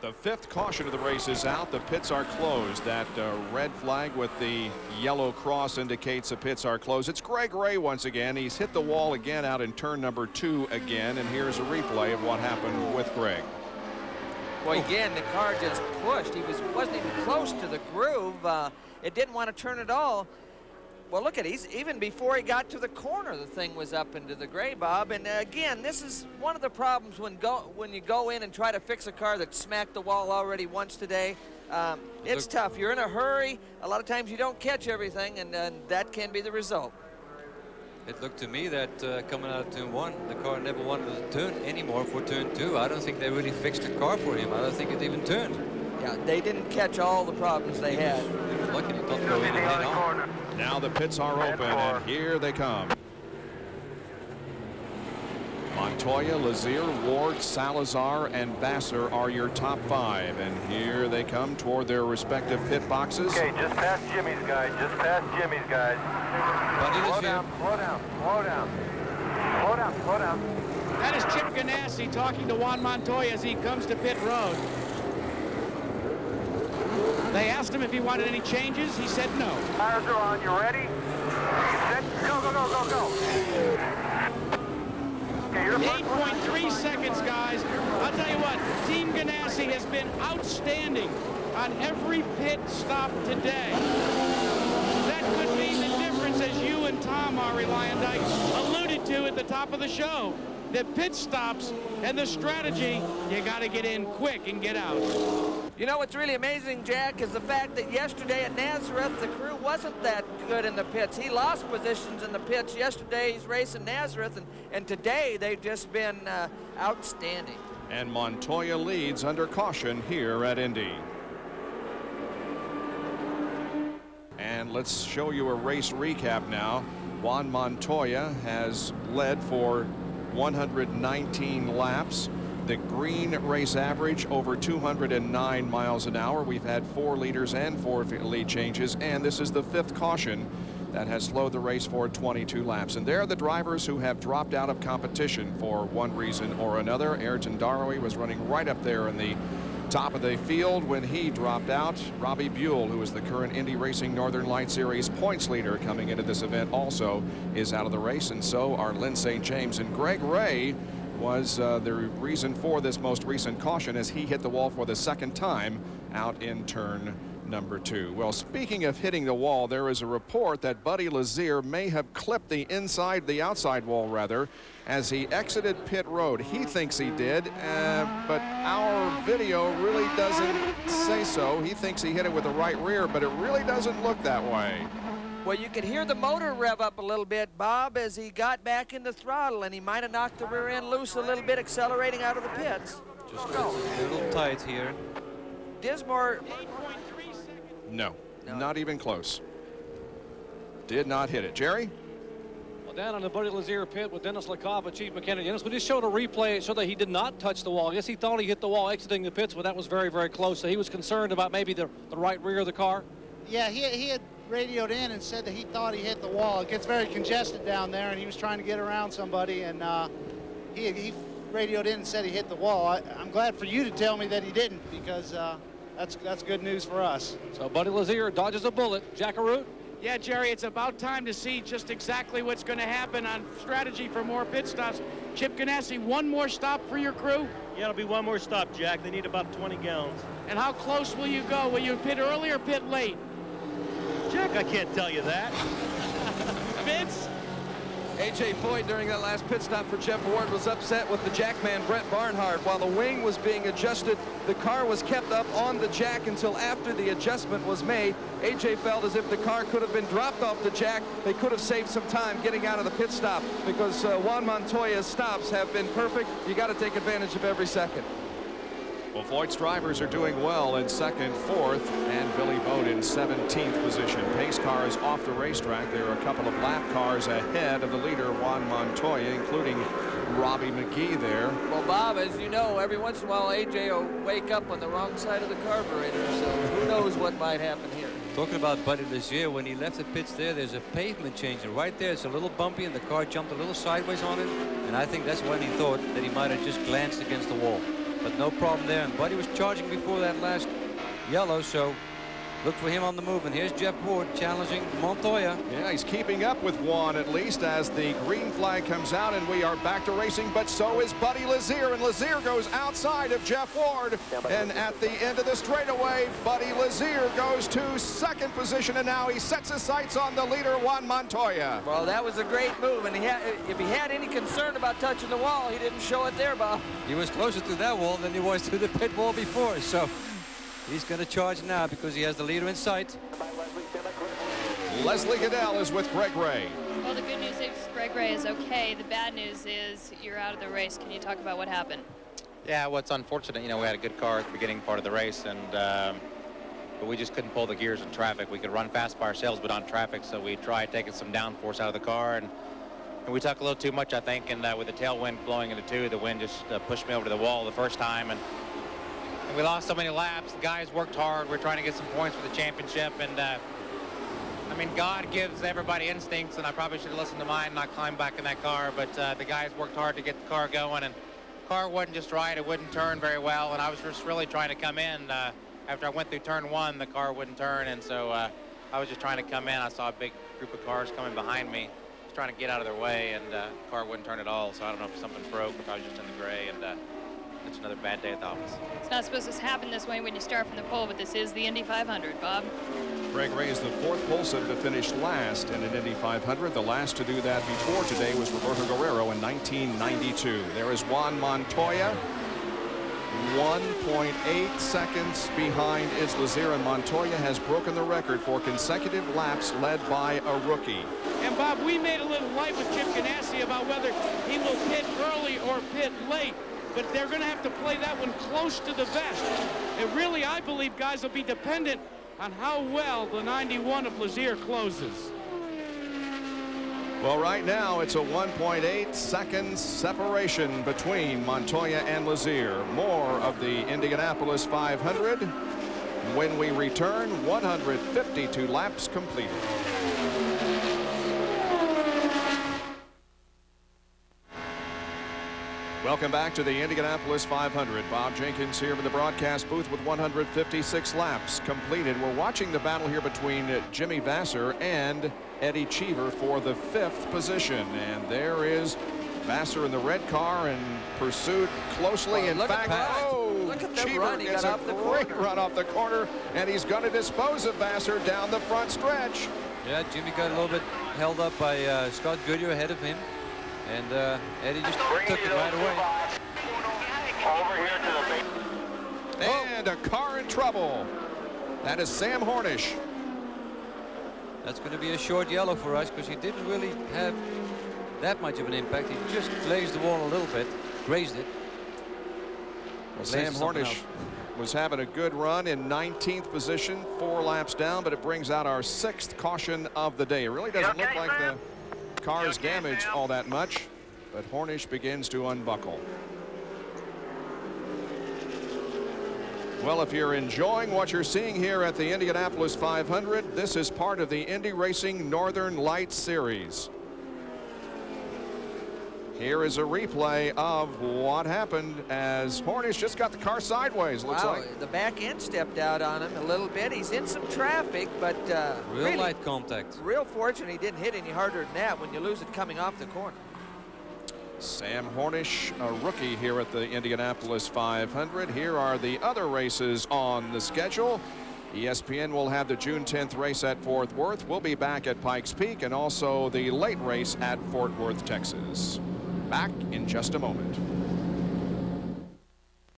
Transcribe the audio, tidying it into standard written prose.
The fifth caution of the race is out. The pits are closed. That red flag with the yellow cross indicates the pits are closed. It's Greg Ray once again. He's hit the wall again out in turn number 2 again. And here's a replay of what happened with Greg. Well, again, the car just pushed. He wasn't even close to the groove. It didn't want to turn at all. Well, look at it. Even before he got to the corner, the thing was up into the gray, Bob. And again, this is one of the problems when you go in and try to fix a car that smacked the wall already once today. It's tough. You're in a hurry. A lot of times you don't catch everything, and that can be the result. It looked to me that coming out of turn 1, the car never wanted to turn anymore for turn 2. I don't think they really fixed the car for him. I don't think it even turned. Yeah, they didn't catch all the problems they had. He was lucky to not go in and head on. Now the pits are open, and here they come. Montoya, Lazier, Ward, Salazar, and Vassar are your top 5. And here they come toward their respective pit boxes. Okay, just past Jimmy's guys. Just past Jimmy's guys. Slow down, slow down, slow down. Slow down, slow down. That is Chip Ganassi talking to Juan Montoya as he comes to pit road. They asked him if he wanted any changes. He said no. Tires are on. You ready? Set. Go, go, go, go, go. Okay, you're 8.3 seconds, guys. I'll tell you what, Team Ganassi has been outstanding on every pit stop today. That could be the difference, as you and Tom, Ari Lyondike, alluded to at the top of the show. The pit stops and the strategy, you got to get in quick and get out. You know what's really amazing, Jack, is the fact that yesterday at Nazareth, the crew wasn't that good in the pits. He lost positions in the pits yesterday's race in Nazareth, and today they've just been outstanding. And Montoya leads under caution here at Indy. And let's show you a race recap now. Juan Montoya has led for 119 laps. The green race average over 209 miles an hour. We've had 4 leaders and 4 lead changes, and this is the 5th caution that has slowed the race for 22 laps. And there are the drivers who have dropped out of competition for one reason or another. Ayrton Darrowy was running right up there in the top of the field when he dropped out. Robbie Buell, who is the current Indy Racing Northern Light Series points leader coming into this event, also is out of the race, and so are Lyn St. James. And Greg Ray was the reason for this most recent caution as he hit the wall for the 2nd time out in turn number 2. Well, speaking of hitting the wall, there is a report that Buddy Lazier may have clipped the outside wall rather, as he exited pit road. He thinks he did, but our video really doesn't say so. He thinks he hit it with the right rear, but it really doesn't look that way. Well, you could hear the motor rev up a little bit, Bob, as he got back in the throttle, and he might have knocked the rear end loose a little bit, accelerating out of the pits. Just a little tight here. Dismore. No, not even close. Did not hit it. Jerry? Well, down on the Buddy Lazier pit with Dennis Lakava, chief mechanic. Dennis, we just showed a replay so that he did not touch the wall. I guess he thought he hit the wall exiting the pits, but that was very, very close. So he was concerned about maybe the right rear of the car. Yeah, he had radioed in and said that he thought he hit the wall. It gets very congested down there, and he was trying to get around somebody, and he radioed in and said he hit the wall. I'm glad for you to tell me that he didn't, because that's good news for us. So Buddy Lazier dodges a bullet. Jack Arute? Yeah, Jerry, it's about time to see just exactly what's going to happen on strategy for more pit stops. Chip Ganassi, one more stop for your crew? Yeah, it'll be one more stop, Jack. They need about 20 gallons. And how close will you go? Will you pit early or pit late? Jack, I can't tell you that. Vince? A.J. Foyt during that last pit stop for Jeff Ward was upset with the jackman Brett Barnhart. While the wing was being adjusted, the car was kept up on the jack until after the adjustment was made. A.J. felt as if the car could have been dropped off the jack. They could have saved some time getting out of the pit stop, because Juan Montoya's stops have been perfect. You got to take advantage of every second. Well, Foyt's drivers are doing well in 2nd, 4th, and Billy Bode in 17th position. Pace cars off the racetrack. There are a couple of lap cars ahead of the leader, Juan Montoya, including Robbie McGee there. Well, Bob, as you know, every once in a while, A.J. will wake up on the wrong side of the carburetor, so who knows what might happen here. Talking about Buddy Lazier, when he left the pits there's a pavement change, and right there it's a little bumpy, and the car jumped a little sideways on it, and I think that's when he thought that he might have just glanced against the wall. but no problem there. And Buddy was charging before that last yellow, so look for him on the move. And here's Jeff Ward challenging Montoya. Yeah, he's keeping up with Juan at least as the green flag comes out, and we are back to racing, but so is Buddy Lazier, and Lazier goes outside of Jeff Ward. And at the end of the straightaway, Buddy Lazier goes to second position, and now he sets his sights on the leader, Juan Montoya. Well, that was a great move, and if he had any concern about touching the wall, he didn't show it there, Bob. He was closer to that wall than he was to the pit wall before, so he's going to charge now because he has the leader in sight. Leslie Goodell is with Greg Ray. Well, the good news is Greg Ray is okay. The bad news is you're out of the race. Can you talk about what happened? Yeah, well, it's unfortunate. You know, we had a good car at the beginning part of the race, and but we just couldn't pull the gears in traffic. We could run fast by ourselves, but on traffic, so we tried taking some downforce out of the car, and we took a little too much, I think, and with the tailwind blowing into two, the wind just pushed me over to the wall the first time, and we lost so many laps. The guys worked hard. We're trying to get some points for the championship, and I mean, God gives everybody instincts, and I probably should have listened to mine and not climbed back in that car, but the guys worked hard to get the car going, and the car wasn't just right. It wouldn't turn very well, and I was just really trying to come in. After I went through turn one, the car wouldn't turn, and so I was just trying to come in. I saw a big group of cars coming behind me. I was trying to get out of their way, and the car wouldn't turn at all, so I don't know if something broke, if I was just in the gray, and it's another bad day at the office. It's not supposed to happen this way when you start from the pole, but this is the Indy 500, Bob. Greg Ray is the fourth pole sitter to finish last in an Indy 500. The last to do that before today was Roberto Guerrero in 1992. There is Juan Montoya, 1.8 seconds behind is Lazier, and Montoya has broken the record for consecutive laps led by a rookie. And Bob, we made a little light with Chip Ganassi about whether he will pit early or pit late, but they're going to have to play that one close to the vest. And really, I believe guys will be dependent on how well the 91 of Lazier closes. Well, right now it's a 1.8 seconds separation between Montoya and Lazier. More of the Indianapolis 500 when we return. 152 laps completed. Welcome back to the Indianapolis 500. Bob Jenkins here in the broadcast booth with 156 laps completed. We're watching the battle here between Jimmy Vasser and Eddie Cheever for the 5th position. And there is Vasser in the red car and pursued closely. In fact, look at the Cheever run. He gets got a off the great corner. run off the corner, and he's going to dispose of Vasser down the front stretch. Yeah, Jimmy got a little bit held up by Scott Goodyear ahead of him. And Eddie just took it right away. Over here to the base. And a car in trouble. That is Sam Hornish. That's going to be a short yellow for us because he didn't really have that much of an impact. He just glazed the wall a little bit, grazed it. Well, Sam Hornish was having a good run in 19th position, 4 laps down, but it brings out our 6th caution of the day. It really doesn't look like the car's damaged all that much, but Hornish begins to unbuckle. Well, if you're enjoying what you're seeing here at the Indianapolis 500, this is part of the Indy Racing Northern Lights Series. Here is a replay of what happened as Hornish just got the car sideways, looks like. The back end stepped out on him a little bit. He's in some traffic, but Real really light contact. real fortunate he didn't hit any harder than that when you lose it coming off the corner. Sam Hornish, a rookie here at the Indianapolis 500. Here are the other races on the schedule. ESPN will have the June 10th race at Fort Worth. We'll be back at Pikes Peak, and also the late race at Fort Worth, Texas. Back in just a moment.